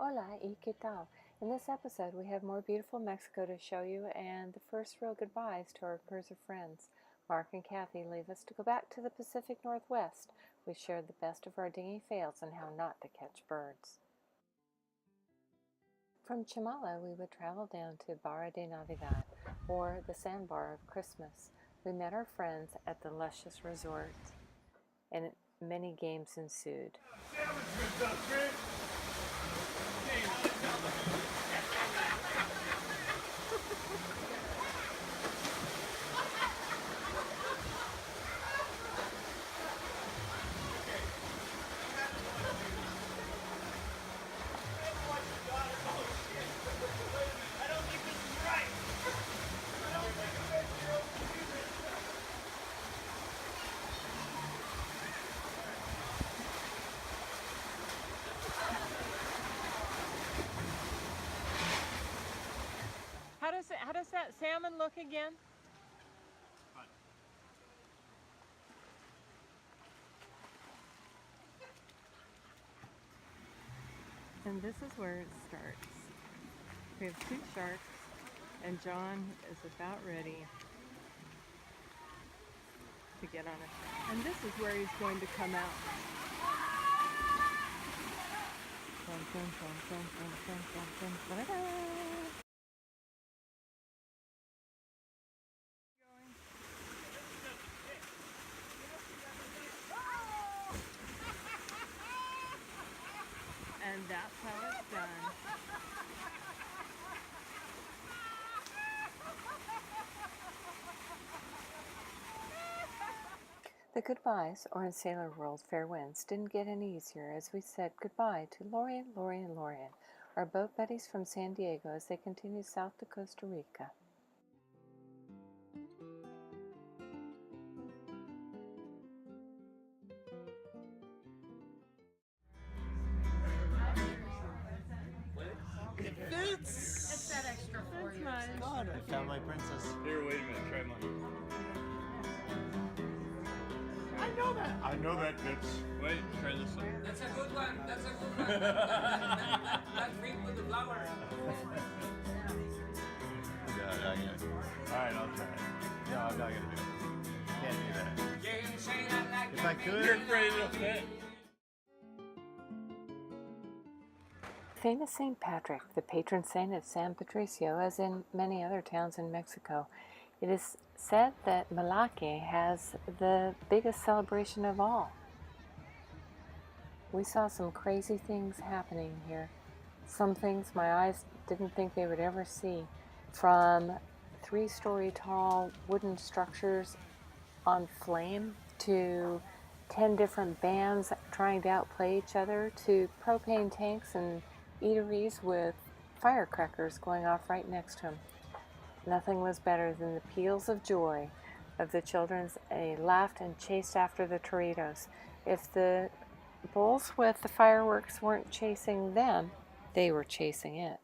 Hola y qué tal? In this episode, we have more beautiful Mexico to show you and the first real goodbyes to our cruiser friends. Mark and Kathy leave us to go back to the Pacific Northwest. We shared the best of our dinghy fails and how not to catch birds. From Chamala, we would travel down to Barra de Navidad, or the sandbar of Christmas. We met our friends at the luscious resort, and many games ensued. How does that salmon look again? And this is where it starts. We have 2 sharks, and John is about ready to get on it. And this is where he's going to come out. Dun, dun, dun, dun, dun, dun, dun, dun, dun, dun. And that's how it's done. The goodbyes, or in sailor world, fair winds, didn't get any easier as we said goodbye to Lori and Lorian, our boat buddies from San Diego as they continued south to Costa Rica. It's that extra for you. God, I found my princess. Here, wait a minute, try mine. I know that bitch. Wait, try this one. That's a good one. That's a good one. That ring with the flower. Alright, I'll try it. No, I'm not gonna do it. Can't do that. You can say that like If I could. You're afraid it'll fit. Famous St. Patrick, the patron saint of San Patricio, as in many other towns in Mexico. It is said that Malaque has the biggest celebration of all. We saw some crazy things happening here. Some things my eyes didn't think they would ever see. From 3-story tall wooden structures on flame to 10 different bands trying to outplay each other to propane tanks and eateries with firecrackers going off right next to them. Nothing was better than the peals of joy of the children as they laughed and chased after the torritos. If the bulls with the fireworks weren't chasing them, they were chasing it.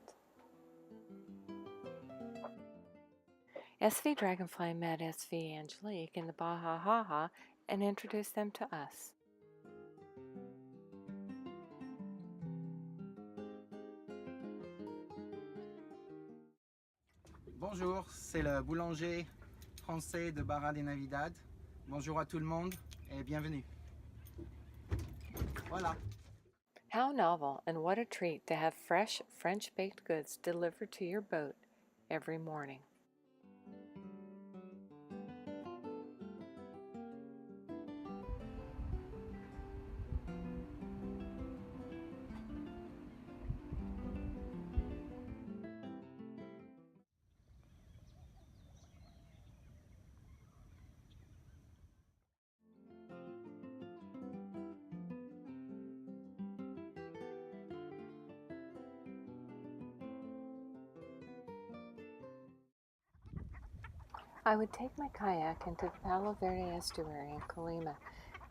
SV Dragonfly met SV Angelique in the Baja Haha and introduced them to us. Bonjour, c'est le boulanger français de Barra de Navidad. Bonjour à tout le monde et bienvenue. Voilà. How novel and what a treat to have fresh French baked goods delivered to your boat every morning. I would take my kayak into the Palo Verde estuary in Colima.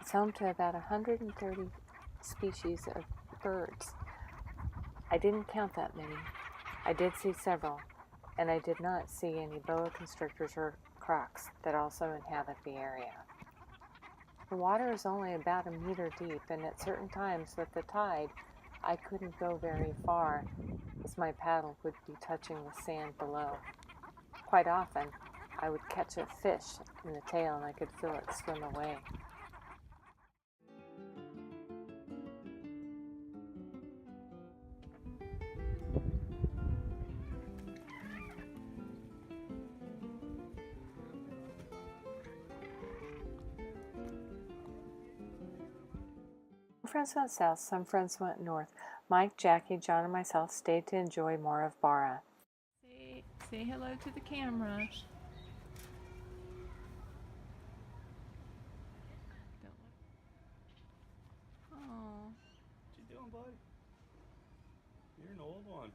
It's home to about 130 species of birds. I didn't count that many. I did see several, and I did not see any boa constrictors or crocs that also inhabit the area. The water is only about a meter deep, and at certain times with the tide, I couldn't go very far as my paddle would be touching the sand below. Quite often, I would catch a fish in the tail and I could feel it swim away. Some friends went south, some friends went north. Mike, Jackie, John, and myself stayed to enjoy more of Barra. Say hello to the camera. Don't look. Oh. What you doing, bud? You're an old one.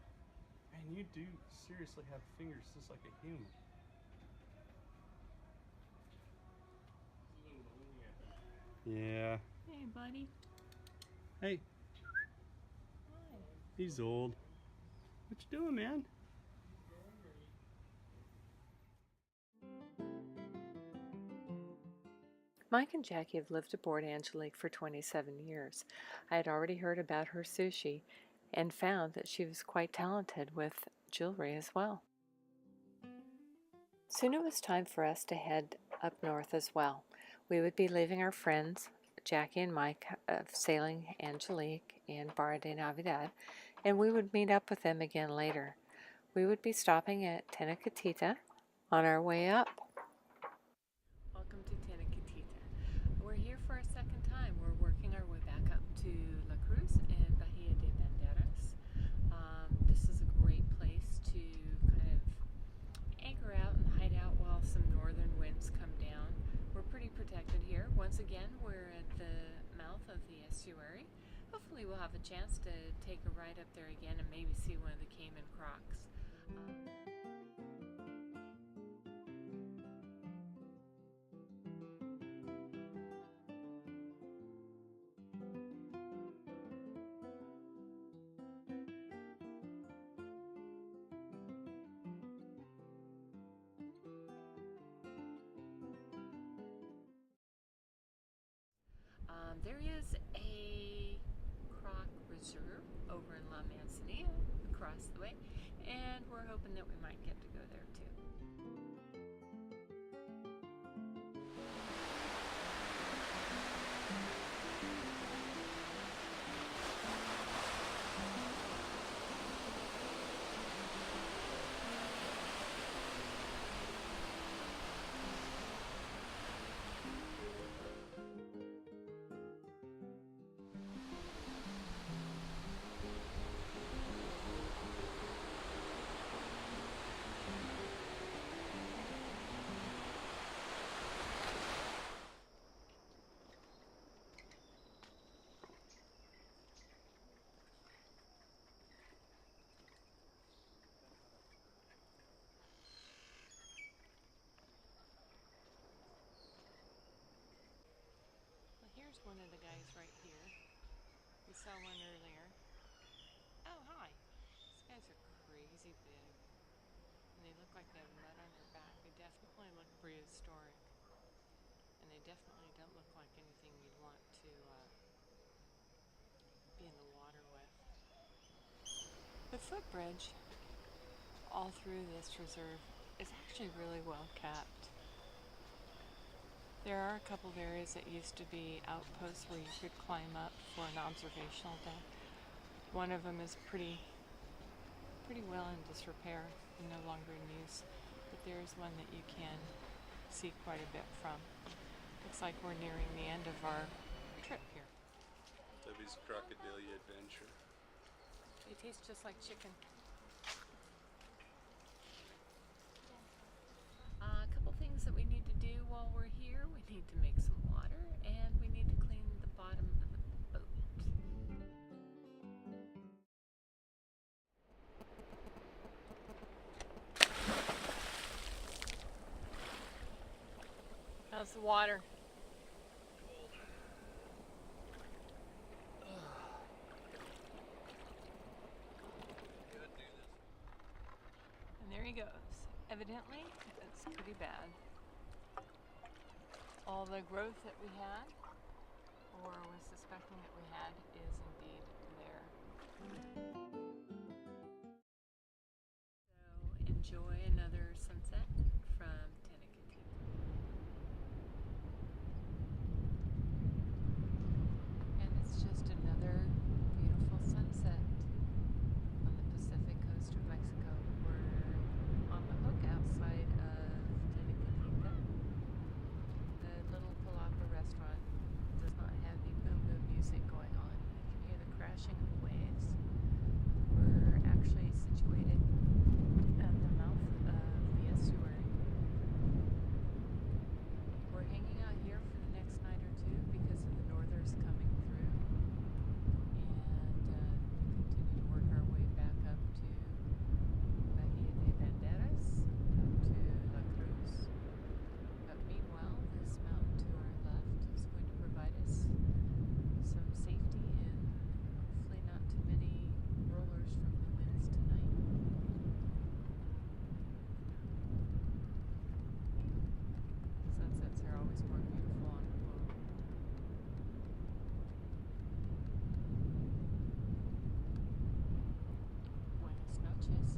Man, you do seriously have fingers just like a human. Yeah. Hey, buddy. Hey. Hi. He's old. What you doing, man? Mike and Jackie have lived aboard Angelique for 27 years. I had already heard about her sushi and found that she was quite talented with jewelry as well. Soon it was time for us to head up north as well. We would be leaving our friends, Jackie and Mike, of Sailing Angelique and Barra de Navidad, and we would meet up with them again later. We would be stopping at Tenacatita on our way up. Welcome to Tenacatita. We're here for a second time. We're working our way back up to La Cruz and Bahia de Banderas. This is a great place to kind of anchor out and hide out while some northern winds come down. We're pretty protected here. Once again, we're at the mouth of the estuary. Hopefully we'll have a chance to take a ride up there again and maybe see one of the caiman crocs. There is a croc reserve over in La Manzanilla across the way, and we're hoping that we might get to go there too. Here's one of the guys right here. We saw one earlier. Oh, hi. These guys are crazy big. And they look like they have mud on their back. They definitely look prehistoric. And they definitely don't look like anything you'd want to be in the water with. The footbridge all through this reserve is actually really well kept. There are a couple of areas that used to be outposts where you could climb up for an observational deck. One of them is pretty well in disrepair and no longer in use, but there is one that you can see quite a bit from. Looks like we're nearing the end of our trip here. Debbie's Crocodilia Adventure. They taste just like chicken. A couple things that we need to do while we're here. We need to make some water and we need to clean the bottom of the boat. How's the water? And there he goes. Evidently, it's pretty bad. All the growth that we had, or was suspecting that we had, is indeed there. So enjoy another sunset from Tenerife. And it's just another beautiful sunset on the Pacific coast of Mexico. We're on the hook outside of Tenerife. The little palapa restaurant does not have the boom boom music going on. You can hear the crashing of the waves. We're actually situated at the mouth of the estuary. We're hanging out here for the next night or two because of the northers coming through, and continue to work our way back up to Bahia de Banderas, up to La Cruz. But meanwhile, this mountain to our left is going to provide us some safety and hopefully not too many rollers from the winds tonight. Sunsets are always more beautiful on the boat. Buenas noches.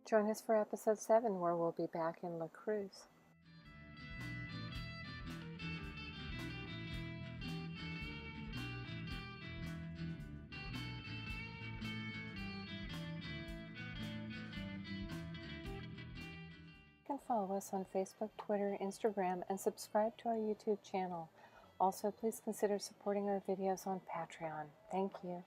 Join us for episode 7, where we'll be back in La Cruz. You can follow us on Facebook, Twitter, Instagram, and subscribe to our YouTube channel. Also, please consider supporting our videos on Patreon. Thank you.